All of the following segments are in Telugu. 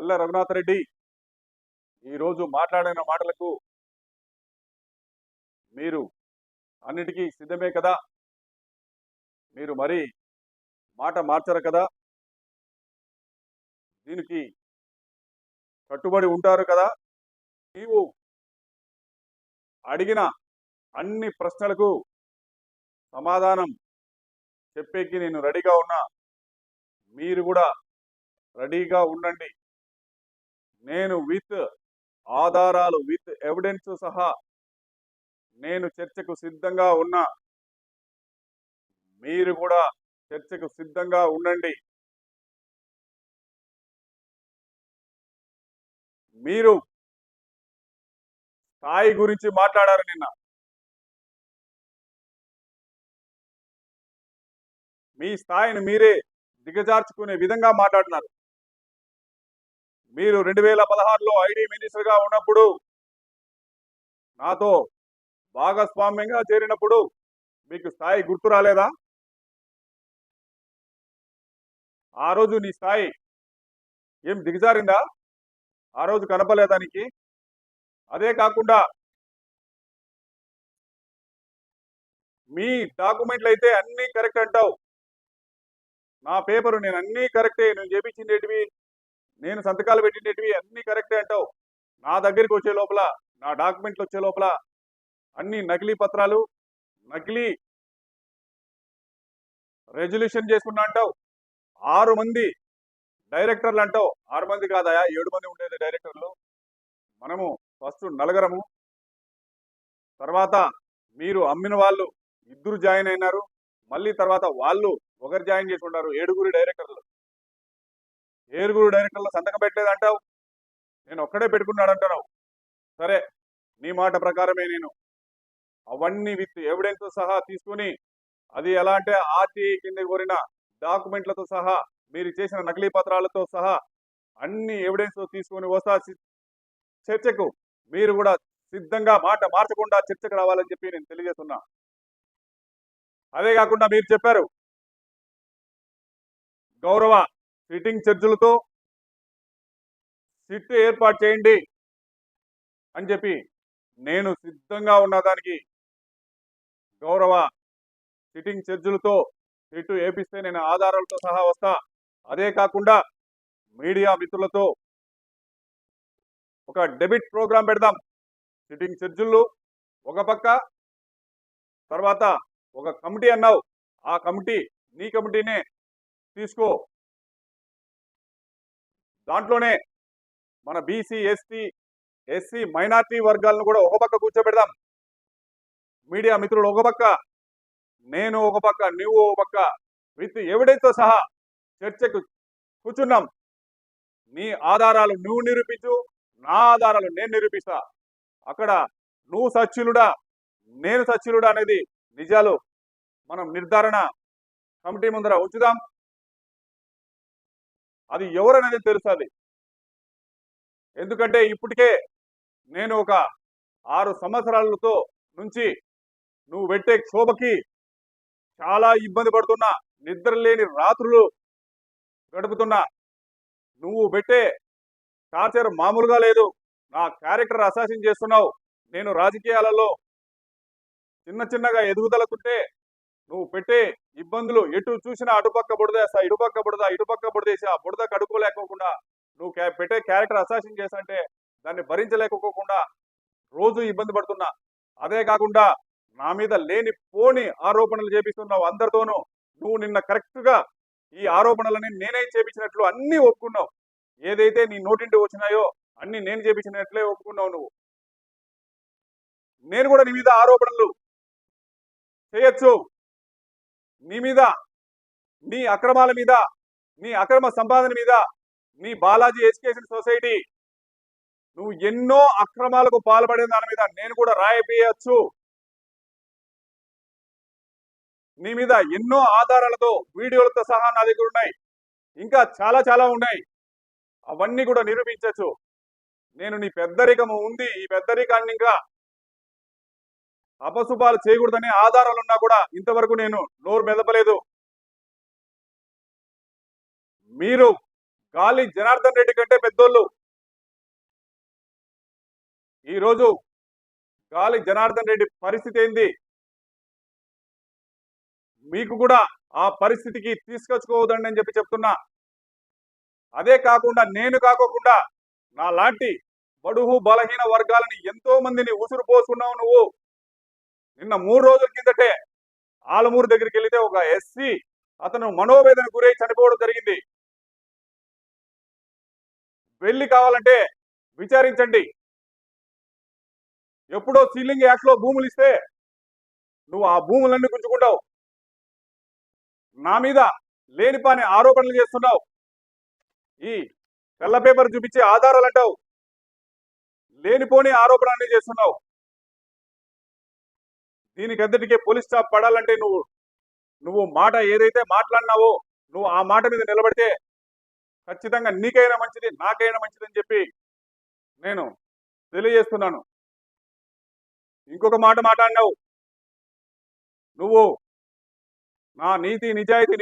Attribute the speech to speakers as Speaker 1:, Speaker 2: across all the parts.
Speaker 1: పల్లె రఘునాథ్ రెడ్డి ఈరోజు మాట్లాడిన మాటలకు మీరు అన్నిటికీ సిద్ధమే కదా? మీరు మరి మాట మార్చరు కదా? దీనికి కట్టుబడి ఉంటారు కదా? నీవు అడిగిన అన్ని ప్రశ్నలకు సమాధానం చెప్పేకి నేను రెడీగా ఉన్నా. మీరు కూడా రెడీగా ఉండండి. నేను విత్ ఆధారాలు, విత్ ఎవిడెన్స్ సహా నేను చర్చకు సిద్ధంగా ఉన్నా. మీరు కూడా చర్చకు సిద్ధంగా ఉండండి. మీరు స్థాయి గురించి మాట్లాడారు నిన్న. మీ స్థాయిని మీరే దిగజార్చుకునే విధంగా మాట్లాడినారు. మీరు 2016లో ఐడి మినిస్టర్గా ఉన్నప్పుడు నాతో భాగస్వామ్యంగా చేరినప్పుడు మీకు స్థాయి గుర్తు రాలేదా? ఆ రోజు నీ స్థాయి ఏం దిగజారిందా? ఆ రోజు కనపలేదా నీకు? అదే కాకుండా మీ డాక్యుమెంట్లు అయితే అన్ని కరెక్ట్ అంటావు. నా పేపరు నేను అన్ని కరెక్టే, నేను చేపించిండేటివి, నేను సంతకాలు పెట్టిండేటివి అన్ని కరెక్టే అంటావు. నా దగ్గరికి వచ్చే లోపల, నా డాక్యుమెంట్లు వచ్చే లోపల అన్ని నకిలీ పత్రాలు, నకిలీ రెజల్యూషన్ చేసుకున్నా అంటావు. 6 మంది డైరెక్టర్లు అంటావు. 6 మంది కాదయా, 7 మంది ఉండేది డైరెక్టర్లు. మనము ఫస్ట్ నలుగురము, తర్వాత మీరు అమ్మిన వాళ్ళు 2 జాయిన్ అయినారు, మళ్ళీ తర్వాత వాళ్ళు ఒకరు జాయిన్ చేసి ఉన్నారు. 7 డైరెక్టర్లు. 7 డైరెక్టర్లు సంతకం పెట్టలేదు అంటావు. నేను ఒక్కడే పెట్టుకున్నాడు అంటున్నావు. సరే, నీ మాట ప్రకారమే నేను అవన్నీ విత్ ఎవిడెన్స్ సహా తీసుకుని, అది ఎలా అంటే ఆర్టీఐ కింద కోరిన డాక్యుమెంట్లతో సహా, మీరు చేసిన నకిలీ పత్రాలతో సహా అన్ని ఎవిడెన్స్ తీసుకొని వస్తా చర్చకు. మీరు కూడా సిద్ధంగా, మాట మార్చకుండా చర్చకు రావాలని చెప్పి నేను తెలియజేస్తున్నా. అదే కాకుండా మీరు చెప్పారు గౌరవ సిట్టింగ్ జడ్జిలతో సిట్ ఏర్పాటు చేయండి అని చెప్పి. నేను సిద్ధంగా ఉన్న దానికి. గౌరవ సిట్టింగ్ జడ్జిలతో సిట్ ఏపిస్తే నేను ఆధారాలతో సహా వస్తా. అదే కాకుండా మీడియా మిత్రులతో ఒక డెబిట్ ప్రోగ్రాం పెడదాం. సిట్టింగ్ జడ్జిలు ఒక పక్క, తర్వాత ఒక కమిటీ అన్నావు, ఆ కమిటీ నీ కమిటీనే తీసుకో. దాంట్లోనే మన బీసీ, ఎస్టీ, ఎస్సీ, మైనార్టీ వర్గాలను కూడా ఒక పక్క కూర్చోబెడదాం. మీడియా మిత్రులు ఒక పక్క, నేను ఒక పక్క, నువ్వు ఒక పక్క, విత్ ఎవిడెన్స్ సహా చర్చకు కూర్చున్నాం. నీ ఆధారాలు నువ్వు నిరూపించు, నా ఆధారాలు నేను నిరూపిస్తా. అక్కడ నువ్వు సత్యులుడా, నేను సత్యులుడా అనేది నిజాలు మనం నిర్ధారణ కమిటీ ముందర ఉంచుదాం. అది ఎవరనేది తెలుస్తుంది. ఎందుకంటే ఇప్పటికే నేను ఒక 6 సంవత్సరాలతో నుంచి నువ్వు పెట్టే క్షోభకి చాలా ఇబ్బంది పడుతున్నా, నిద్ర లేని రాత్రులు గడుపుతున్నా. నువ్వు పెట్టే టార్చర్ మామూలుగా లేదు. నా క్యారెక్టర్ అసాసిన్ చేస్తున్నావు. నేను రాజకీయాలలో చిన్నగా ఎదుగుదలకుంటే నువ్వు పెట్టే ఇబ్బందులు ఎటు చూసినా అటుపక్క బుడదేస్తా, ఇటుపక్క బుడద, ఇటుపక్క బుడదేసి ఆ బుడద కడుక్కోలేకోకుండా నువ్వు పెట్టే క్యారెక్టర్ అసాసిన్ చేస్తుంటే దాన్ని భరించలేకపోకుండా రోజు ఇబ్బంది పడుతున్నా. అదే కాకుండా నా మీద లేని పోని ఆరోపణలు చేపిస్తున్నావు అందరితోనూ. నువ్వు నిన్న కరెక్ట్ గా ఈ ఆరోపణలని నేనే చేపించినట్లు అన్ని ఒప్పుకున్నావు. ఏదైతే నీ నోటింటి వచ్చినాయో అన్ని నేను చేపించినట్లే ఒప్పుకున్నావు నువ్వు. నేను కూడా నీ మీద ఆరోపణలు చేయొచ్చు. నీ మీద, నీ అక్రమాల మీద, నీ అక్రమ సంపాదన మీద, నీ బాలాజీ ఎడ్యుకేషన్ సొసైటీ, నువ్వు ఎన్నో అక్రమాలకు పాల్పడే దాని మీద నేను కూడా రాయపేయచ్చు. నీ మీద ఎన్నో ఆధారాలతో, వీడియోలతో సహా నా దగ్గర ఉన్నాయి. ఇంకా చాలా ఉన్నాయి. అవన్నీ కూడా నిరూపించచ్చు. నేను నీ పెద్దరికము ఉంది, ఈ పెద్దరికాన్ని ఇంకా అపశుభాలు చేయకూడదనే ఆధారాలున్నా కూడా ఇంతవరకు నేను నోరు మెదపలేదు. మీరు గాలి జనార్దన్ రెడ్డి కంటే పెద్దోళ్ళు. ఈరోజు గాలి జనార్దన్ రెడ్డి పరిస్థితి ఏంది? మీకు కూడా ఆ పరిస్థితికి తీసుకొచ్చుకోవద్దండి అని చెప్పి చెప్తున్నా. అదే కాకుండా నేను కాకోకుండా నా లాంటి బడుగు బలహీన వర్గాలని ఎంతో మందిని ఉసురు పోసుకున్నావు నువ్వు. నిన్న 3 రోజుల కిందటే ఆలమూరు దగ్గరికి వెళితే ఒక ఎస్సీ అతను మనోవేదన గురై చనిపోవడం జరిగింది. వెళ్ళి కావాలంటే విచారించండి. ఎప్పుడో సీలింగ్ యాక్ట్ లో భూములు ఇస్తే నువ్వు ఆ భూములన్నీ గుంజుకుంటావు. నా మీద లేనిపాని ఆరోపణలు చేస్తున్నావు. ఈ తెల్ల పేపర్ చూపించే ఆధారాలు అంటావు. లేనిపోని ఆరోపణలు చేస్తున్నావు. దీనికి అంతటికే పోలీస్ స్టాప్ పడాలంటే నువ్వు మాట ఏదైతే మాట్లాడినావో నువ్వు ఆ మాట మీద నిలబడితే ఖచ్చితంగా నీకైనా మంచిది, నాకైనా మంచిది అని చెప్పి నేను తెలియజేస్తున్నాను. ఇంకొక మాట మాట్లాడినావు. నువ్వు నా నీతి నిజాయితీ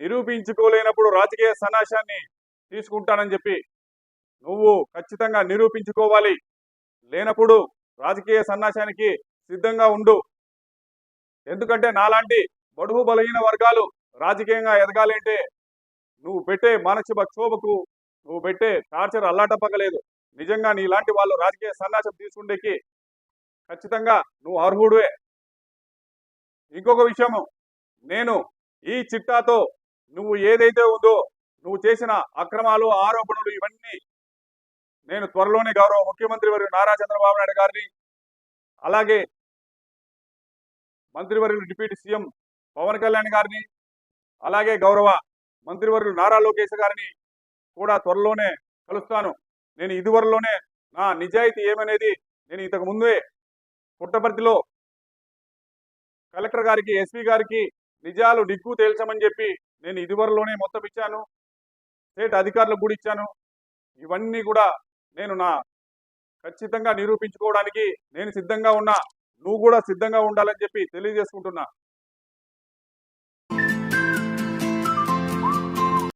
Speaker 1: నిరూపించుకోలేనప్పుడు రాజకీయ సన్యాసాన్ని తీసుకుంటానని చెప్పి నువ్వు ఖచ్చితంగా నిరూపించుకోవాలి. లేనప్పుడు రాజకీయ సన్యాసానికి సిద్ధంగా ఉండు. ఎందుకంటే నాలాంటి బడుగు బలహీన వర్గాలు రాజకీయంగా ఎదగాలి అంటే నువ్వు పెట్టే మానసిక క్షోభకు, నువ్వు పెట్టే టార్చర్ అల్లాటప్పగలేదు. నిజంగా నీలాంటి వాళ్ళు రాజకీయ సన్యాసం తీసుకుండేకి ఖచ్చితంగా నువ్వు అర్హుడువే. ఇంకొక విషయము, నేను ఈ చిట్టాతో నువ్వు ఏదైతే ఉందో నువ్వు చేసిన అక్రమాలు, ఆరోపణలు ఇవన్నీ నేను త్వరలోనే గౌరవ ముఖ్యమంత్రి వర్యులు నారా చంద్రబాబు నాయుడు గారిని, అలాగే మంత్రివర్యులు డిప్యూటీ సీఎం పవన్ కళ్యాణ్ గారిని, అలాగే గౌరవ మంత్రివర్యులు నారా లోకేష్ గారిని కూడా త్వరలోనే కలుస్తాను. నేను ఇదివరలోనే నా నిజాయితీ ఏమనేది నేను ఇంతకు ముందే పుట్టపర్తిలో కలెక్టర్ గారికి, ఎస్పీ గారికి నిజాలు డిగ్గు తేల్చమని చెప్పి నేను ఇదివరలోనే మొత్తం ఇచ్చాను. స్టేట్ అధికారులకు కూడా ఇచ్చాను. ఇవన్నీ కూడా నేను ఖచ్చితంగా నిరూపించుకోవడానికి నేను సిద్ధంగా ఉన్నా. నువ్వు కూడా సిద్ధంగా ఉండాలని చెప్పి తెలియజేసుకుంటున్నా.